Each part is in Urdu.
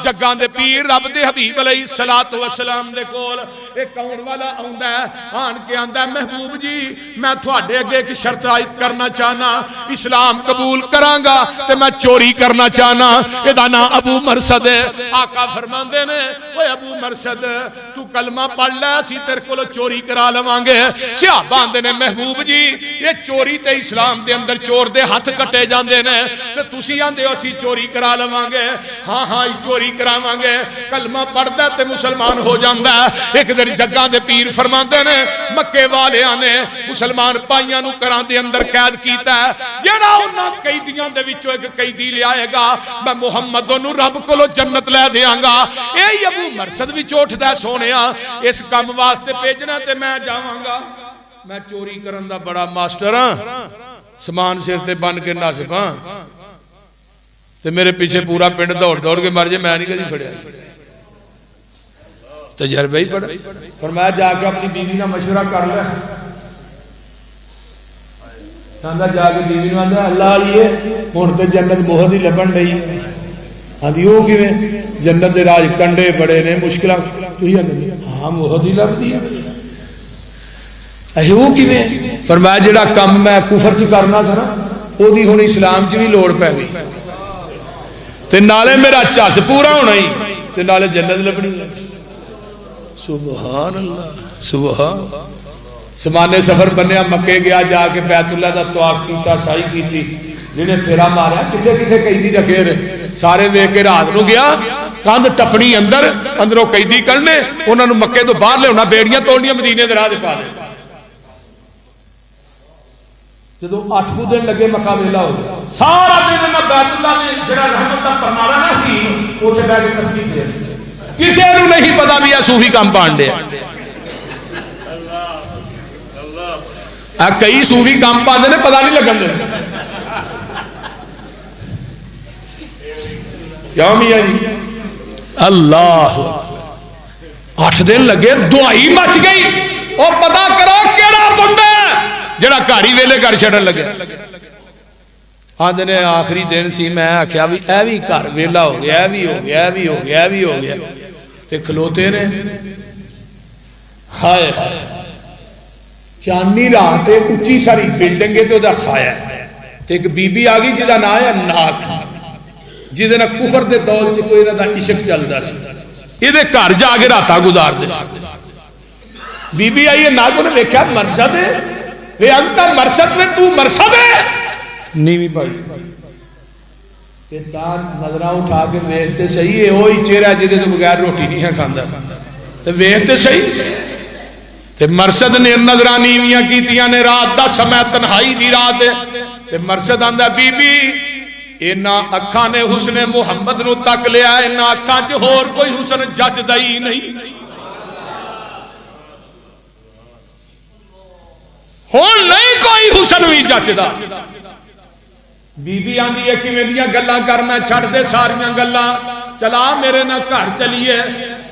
جگاں دے پیر رب دے حبیب علیہ الصلوۃ والسلام دے کول ایک آن والا آندا ہے آن کے آندا ہے محبوب جی میں تھوڑے اگے ایک شرط عائد کرنا چاہنا اسلام قبول کراں گا تے میں چوری کرنا چاہنا ادا نا ابو مرثد ہے آقا فرماندے نے اوے ابو مرثد تو کلمہ پڑھ لے اسی تیرے کولوں چوری کرا لواں گے صحابہ آندے نے محبوب جی یہ چوری تے اسلام دے اندر چور دے ہاتھ کٹے جاندے نے تے تسی آندے ہو اسی چوری کرا لواں گے ہاں ہاں چوری کراواں گے کلمہ پڑھدا تے مسلمان ہو جاندا ہے ایک دن جگاں دے پیر فرماندے نے مکے والیاں نے مسلمان پائیاں نو کراں دے اندر قید کیتا ہے جیڑا انہاں قیدیاں دے وچوں ایک قیدی لے آئے گا میں محمد نو رب کولوں جنت لے دیاں گا اے ابو مرثد وچ اٹھدا ہے سونیا اس کام واسطے بھیجنا تے میں جاواں گا میں چوری کرن دا بڑا ماسٹر ہاں سامان سر تے بن کے نصب ہاں تے میرے پیچھے پورا پنڈ دوڑ دوڑ کے مر جائے میں نہیں کدی پھڑیا تجربہ ہی پڑا فرمایا جا کے اپنی بیوی نہ مشورہ کر لے آندا جا کے بیوی نو آندا اللہ علیے ہن تے جنت بہت ہی لبن رہی ہے آندی او کیویں جنت دے راج کنڈے بڑے نے مشکلاں تسی آندے ہاں بہت ہی لبدی ہے اے او کیویں فرمایا جڑا کم میں کفر چ کرنا سی نا او دی ہن اسلام چ بھی لوڑ پے گئی تے نالے میرا چس پورا ہونا ہی تے نالے جنت لبنی سبحان اللہ سبحان سمانے سفر بنیا مکے گیا جا کے بیت اللہ دا طواف کیتا سائی کیتی جنہیں پھیرا مارا کتے کتے قیدی رکھے رہے سارے دیکھ کے رات نو گیا کاندھ ٹپنی اندر اندروں قیدی کرنے انہوں نے مکے تو باہر لے ہونا بیڑیاں توڑنیاں مدینے دے راہ دے پا دے جدو 8 دن لگے مکہ ویلا ہو گیا سارا دن میں بیت اللہ نے جڑا رحمت دا پرنارا نہ کی اوتھے بیٹھ کے تسبیح دے کسی نو نہیں پتا بھی صوفی کام پانڈے کئی صوفی کام پاندے نے پتا نہیں لگن دے کیا میاں جی اللہ 8 دن لگے دعائی مچ گئی اور پتا کرو کیڑا بندہ جڑا گھر ہی ویلے گھر چھڑن لگے آدھے نے آخری دن سی میں آخیا بھی اے بھی گھر ویلا ہو گیا اے بھی ہو گیا اے بھی ہو گیا اے بھی ہو گیا تے کھلوتے نے ہائے چاندنی رات اچھی ساری بلڈنگ تے دا سایہ تے ایک بی بی آ گئی جہاں نام ہے ناک جہاں نہ کفر دے دور چ کوئی نہ عشق چلتا سی یہ گھر جا کے راتا گزارتے بی بی آئی ناک نے دیکھا مرثد وے انتا مرثد وے تو مرثد ہے نیوی پائی کہ تار نظرہ اٹھا کے ویختے صحیح ہے وہی چہرہ جدے تو بغیر روٹی نہیں ہے کھاندا تو ویختے صحیح تے مرثد نے نظرہ نیویاں کیتیاں نے رات دا سمے تنہائی دی رات ہے تے مرثد آندا بی بی اینا اکھاں نے حسن محمد نو تک لیا اینا اکھاں چ ہور کوئی حسن جچ دئی نہیں ہون نہیں کوئی حسن بھی جچ دا بی بی آندی ہے کہ میں دیاں گلاں کرنا چھڑ دے ساریاں گلاں چلا میرے نہ گھر چلیے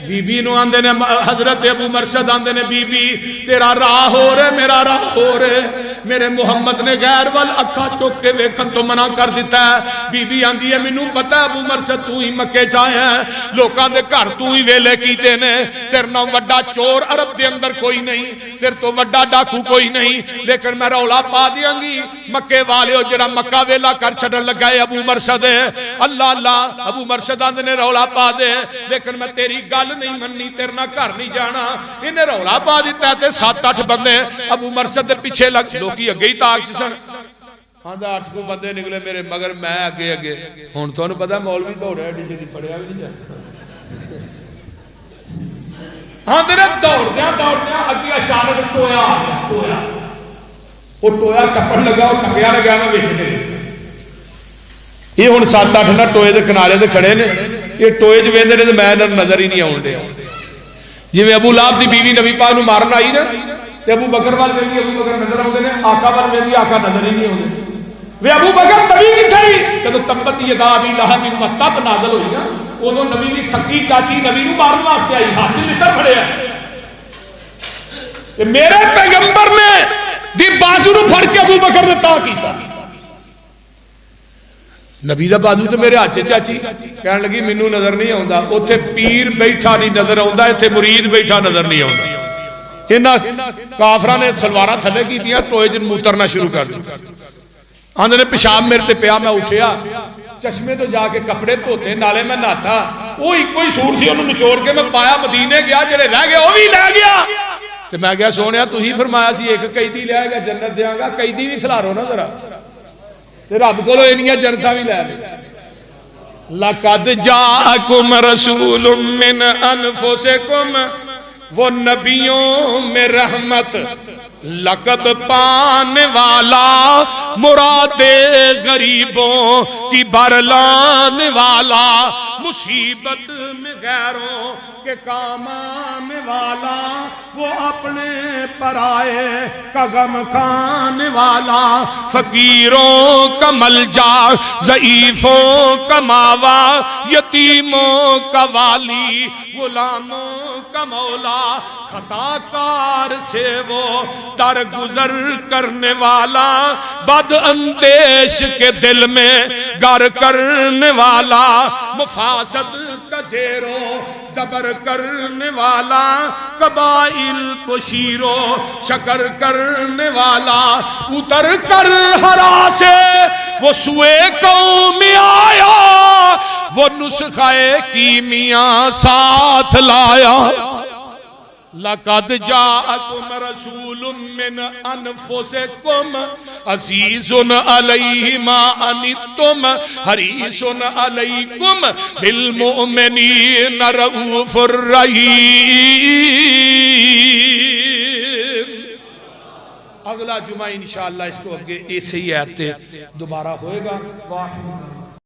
بی بی نو آندے نے حضرت ابو مرثد آندے نے بی بی تیرا راہ ہو رہے میرا راہ ہو رہے میرے محمد نے غیر وال اکھا چوک کے ویکھن تو منع کر دیتا ہے بی بی آندی ہے مینوں پتہ ہے ابو مرثد تو ہی مکے چاہے ہیں لوکاں دے گھر تو ہی ویلے کیتے نے تیرے نال وڈا چور عرب دے اندر کوئی نہیں تیرے تو وڈا ڈاکو کوئی نہیں لیکن میں رولا پا دیاں گی مکے والے جڑا مکہ ویلا کر چھڈن لگا ہے ابو مرثد اللہ اللہ ابو مرثد آندے نے رولا پا دے لیکن میں تیری گل نہیں مننی تیرے نال گھر نہیں جانا انہیں رولا پا دیتا ہے تے 7-8 بندے ابو مرثد دے پیچھے لگ لوکی اگے ہی تاک سن آندا 8 کو بندے نکلے میرے مگر میں اگے اگے ہن تانوں پتہ مولوی دوڑیا ایڈی چھتی پڑیا بھی نہیں جاندا آندے نے دوڑدیاں اگے اچانک ٹویا وہ ٹویا ٹپن لگا وہ ٹپیا لگا میں وچ دے یہ ہن 7-8 نہ ٹوئے دے کنارے تے کھڑے نے یہ ٹوئے چ ویندے نے تے میں نظر ہی نہیں آون دیا جویں ابو لہب دی بیوی نبی پاک نو مارن آئی نا تے ابو بکر وال ویندی ابو بکر نظر آوندے نے آقا وال ویندی آقا نظر ہی نہیں آوندے وے ابو بکر نبی کتھے ہی جدوں تبت یدا ابی لہب کی تب نازل ہوئی نا اودوں نبی دی سکی چاچی نبی نو مارن واسطے آئی ہاتھ لٹر پھڑیا تے میرے پیغمبر نے دی بازو نو پھڑ کے ابو بکر نے تا کیتا نبی دا بازو تو میرے ہاتھ چاچی کہنے لگی مینوں نظر نہیں آتا، اتنے پیر بیٹھا نہیں نظر آتا، اتنے مرید بیٹھا نظر نہیں آتا۔ انہاں کافراں نے سلواراں تھلے کیتیاں، ٹوئے جن موترنا شروع کر دیا۔ آندے نے پیشاب میرے تے پیا، میں اٹھیا چشمے تو جا کے کپڑے دھوتے، نالے میں نہاتا، وہ ایک کوئی سوٹ سی انہوں نچوڑ کے میں پایا، مدینے گیا، جڑے رہ گئے وہ بھی لے گیا۔ تو میں گیا سونیا تو ہی فرمایا سی ایک قیدی لے آئے گا جنت دیاں گا، قیدی بھی کھلارو نا ذرا، تے رب کولو اینیاں جنتاں بھی لے لے۔ لقد جاءکم رسول من انفسکم، وہ نبیوں میں رحمت لقب پانے والا، مراد غریبوں کی برلانے والا، مصیبت میں غیروں کے کام آنے والا، وہ اپنے پرائے کا غم کھانے والا، فقیروں کا ملجا، ضعیفوں کا ماوا، یتیموں کا والی، غلاموں کا مولا، خطا کار سے وہ درگزر کرنے والا، بد اندیش کے دل میں گر کرنے والا، مفاسد کا زیر و زبر کرنے والا، قبائل کو شیر و شکر کرنے والا، اتر کر ہرا سے وہ سوئے قوم آیا، وہ نسخہ کیمیا ساتھ لایا۔ لقد جاءکم رسول من انفسکم عزیز علیہ ما عنتم حریص علیکم بالمؤمنین رؤوف الرحیم۔ اگلا جمعہ انشاءاللہ اس کو اگے ایسے ہی آتے دوبارہ ہوئے گا۔